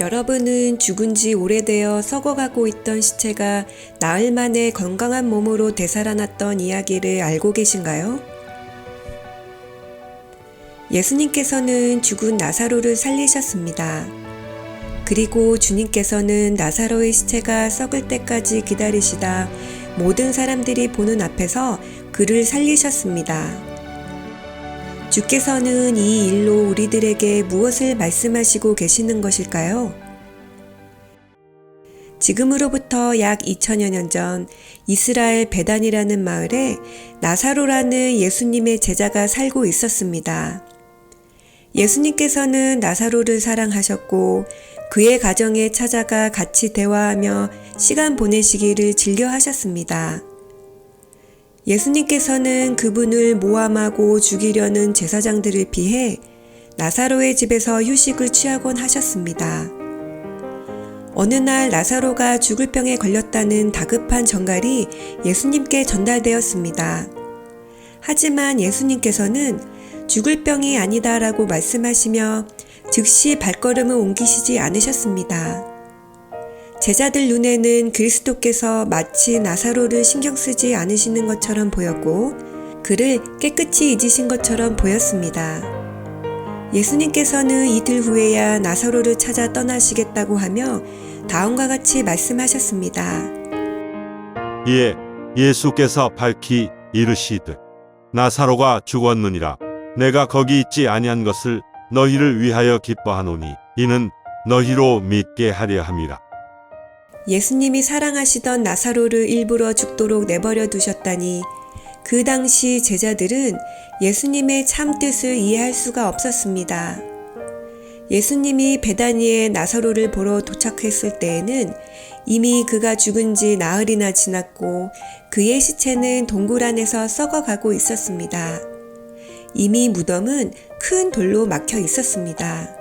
여러분은 죽은 지 오래되어 썩어가고 있던 시체가 나흘 만에 건강한 몸으로 되살아났던 이야기를 알고 계신가요? 예수님께서는 죽은 나사로를 살리셨습니다. 그리고 주님께서는 나사로의 시체가 썩을 때까지 기다리시다 모든 사람들이 보는 앞에서 그를 살리셨습니다. 주께서는 이 일로 우리들에게 무엇을 말씀하시고 계시는 것일까요? 지금으로부터 약 2000여 년 전 이스라엘 베단이라는 마을에 나사로라는 예수님의 제자가 살고 있었습니다. 예수님께서는 나사로를 사랑하셨고 그의 가정에 찾아가 같이 대화하며 시간 보내시기를 즐겨 하셨습니다. 예수님께서는 그분을 모함하고 죽이려는 제사장들을 피해 나사로의 집에서 휴식을 취하곤 하셨습니다. 어느 날 나사로가 죽을 병에 걸렸다는 다급한 전갈이 예수님께 전달되었습니다. 하지만 예수님께서는 죽을 병이 아니다라고 말씀하시며 즉시 발걸음을 옮기시지 않으셨습니다. 제자들 눈에는 그리스도께서 마치 나사로를 신경 쓰지 않으시는 것처럼 보였고 그를 깨끗이 잊으신 것처럼 보였습니다. 예수님께서는 이틀 후에야 나사로를 찾아 떠나시겠다고 하며 다음과 같이 말씀하셨습니다. 이에 예수께서 밝히 이르시되 나사로가 죽었느니라. 내가 거기 있지 아니한 것을 너희를 위하여 기뻐하노니 이는 너희로 믿게 하려 함이라. 예수님이 사랑하시던 나사로를 일부러 죽도록 내버려 두셨다니 그 당시 제자들은 예수님의 참 뜻을 이해할 수가 없었습니다. 예수님이 베다니에 나사로를 보러 도착했을 때에는 이미 그가 죽은 지 나흘이나 지났고 그의 시체는 동굴 안에서 썩어가고 있었습니다. 이미 무덤은 큰 돌로 막혀 있었습니다.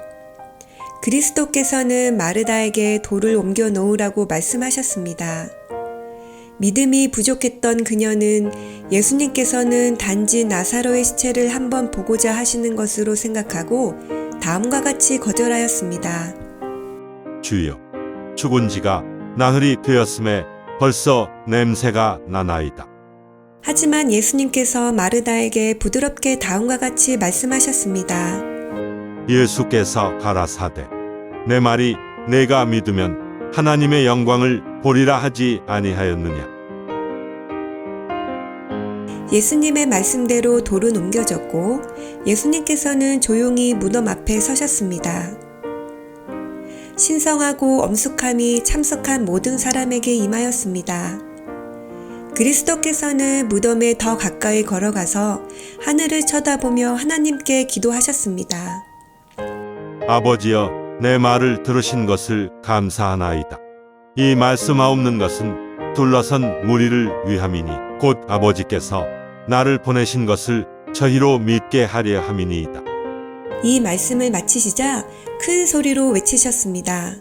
그리스도께서는 마르다에게 돌을 옮겨 놓으라고 말씀하셨습니다. 믿음이 부족했던 그녀는 예수님께서는 단지 나사로의 시체를 한번 보고자 하시는 것으로 생각하고 다음과 같이 거절하였습니다. 주여, 죽은 지가 나흘이 되었음에 벌써 냄새가 나나이다. 하지만 예수님께서 마르다에게 부드럽게 다음과 같이 말씀하셨습니다. 예수께서 가라사대 내 말이 내가 믿으면 하나님의 영광을 보리라 하지 아니하였느냐. 예수님의 말씀대로 돌은 옮겨졌고 예수님께서는 조용히 무덤 앞에 서셨습니다. 신성하고 엄숙함이 참석한 모든 사람에게 임하였습니다. 그리스도께서는 무덤에 더 가까이 걸어가서 하늘을 쳐다보며 하나님께 기도하셨습니다. 아버지여, 내 말을 들으신 것을 감사하나이다. 이 말씀하옵는 것은 둘러선 무리를 위함이니 곧 아버지께서 나를 보내신 것을 저희로 믿게 하려 함이니이다. 이 말씀을 마치시자 큰 소리로 외치셨습니다.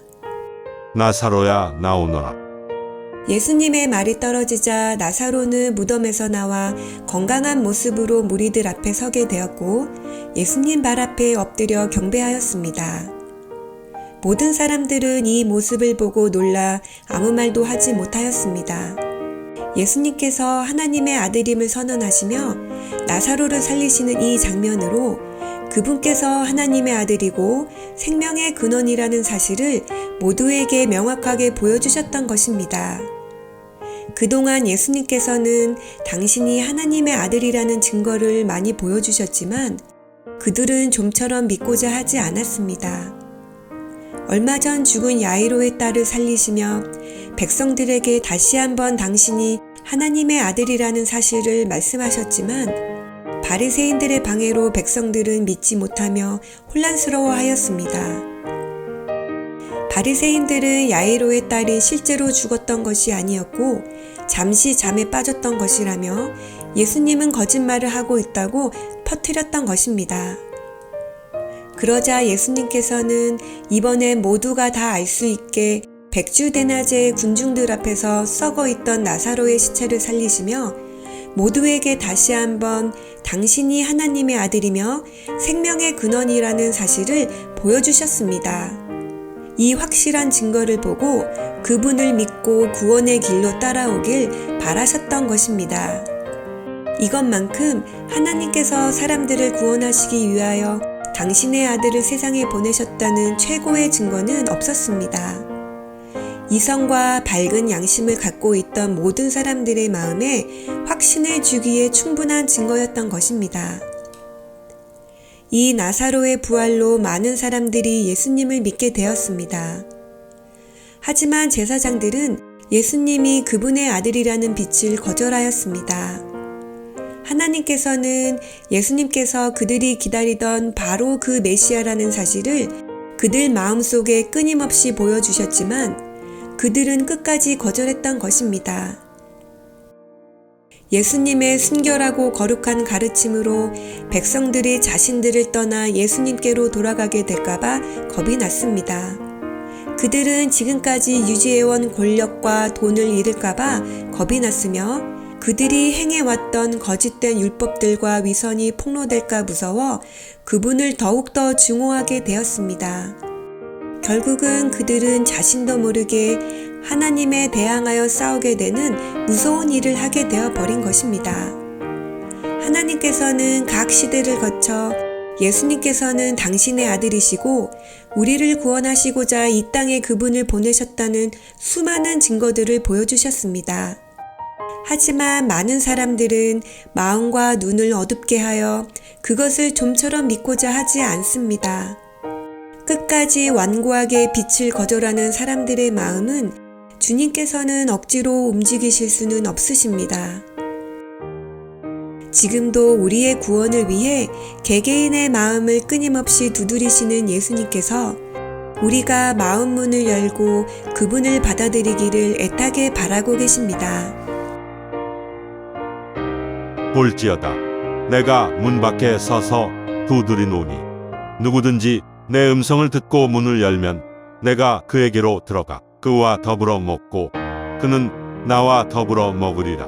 나사로야 나오너라. 예수님의 말이 떨어지자 나사로는 무덤에서 나와 건강한 모습으로 무리들 앞에 서게 되었고 예수님 발 앞에 엎드려 경배하였습니다. 모든 사람들은 이 모습을 보고 놀라 아무 말도 하지 못하였습니다. 예수님께서 하나님의 아들임을 선언하시며 나사로를 살리시는 이 장면으로 그분께서 하나님의 아들이고 생명의 근원이라는 사실을 모두에게 명확하게 보여주셨던 것입니다. 그동안 예수님께서는 당신이 하나님의 아들이라는 증거를 많이 보여주셨지만 그들은 좀처럼 믿고자 하지 않았습니다. 얼마 전 죽은 야이로의 딸을 살리시며 백성들에게 다시 한번 당신이 하나님의 아들이라는 사실을 말씀하셨지만 바리새인들의 방해로 백성들은 믿지 못하며 혼란스러워하였습니다. 바리새인들은 야이로의 딸이 실제로 죽었던 것이 아니었고 잠시 잠에 빠졌던 것이라며 예수님은 거짓말을 하고 있다고 퍼뜨렸던 것입니다. 그러자 예수님께서는 이번에 모두가 다 알 수 있게 백주대낮에 군중들 앞에서 썩어 있던 나사로의 시체를 살리시며 모두에게 다시 한번 당신이 하나님의 아들이며 생명의 근원이라는 사실을 보여주셨습니다. 이 확실한 증거를 보고 그분을 믿고 구원의 길로 따라오길 바라셨던 것입니다. 이것만큼 하나님께서 사람들을 구원하시기 위하여 당신의 아들을 세상에 보내셨다는 최고의 증거는 없었습니다. 이성과 밝은 양심을 갖고 있던 모든 사람들의 마음에 확신을 주기에 충분한 증거였던 것입니다. 이 나사로의 부활로 많은 사람들이 예수님을 믿게 되었습니다. 하지만 제사장들은 예수님이 그분의 아들이라는 빛을 거절하였습니다. 하나님께서는 예수님께서 그들이 기다리던 바로 그 메시아라는 사실을 그들 마음속에 끊임없이 보여주셨지만 그들은 끝까지 거절했던 것입니다. 예수님의 순결하고 거룩한 가르침으로 백성들이 자신들을 떠나 예수님께로 돌아가게 될까봐 겁이 났습니다. 그들은 지금까지 유지해온 권력과 돈을 잃을까봐 겁이 났으며 그들이 행해왔던 거짓된 율법들과 위선이 폭로될까 무서워 그분을 더욱더 증오하게 되었습니다. 결국은 그들은 자신도 모르게 하나님에 대항하여 싸우게 되는 무서운 일을 하게 되어 버린 것입니다. 하나님께서는 각 시대를 거쳐 예수님께서는 당신의 아들이시고 우리를 구원하시고자 이 땅에 그분을 보내셨다는 수많은 증거들을 보여주셨습니다. 하지만 많은 사람들은 마음과 눈을 어둡게 하여 그것을 좀처럼 믿고자 하지 않습니다. 끝까지 완고하게 빛을 거절하는 사람들의 마음은 주님께서는 억지로 움직이실 수는 없으십니다. 지금도 우리의 구원을 위해 개개인의 마음을 끊임없이 두드리시는 예수님께서 우리가 마음 문을 열고 그분을 받아들이기를 애타게 바라고 계십니다. 볼지어다 내가 문 밖에 서서 두드리노니 누구든지 내 음성을 듣고 문을 열면 내가 그에게로 들어가 그와 더불어 먹고 그는 나와 더불어 먹으리라.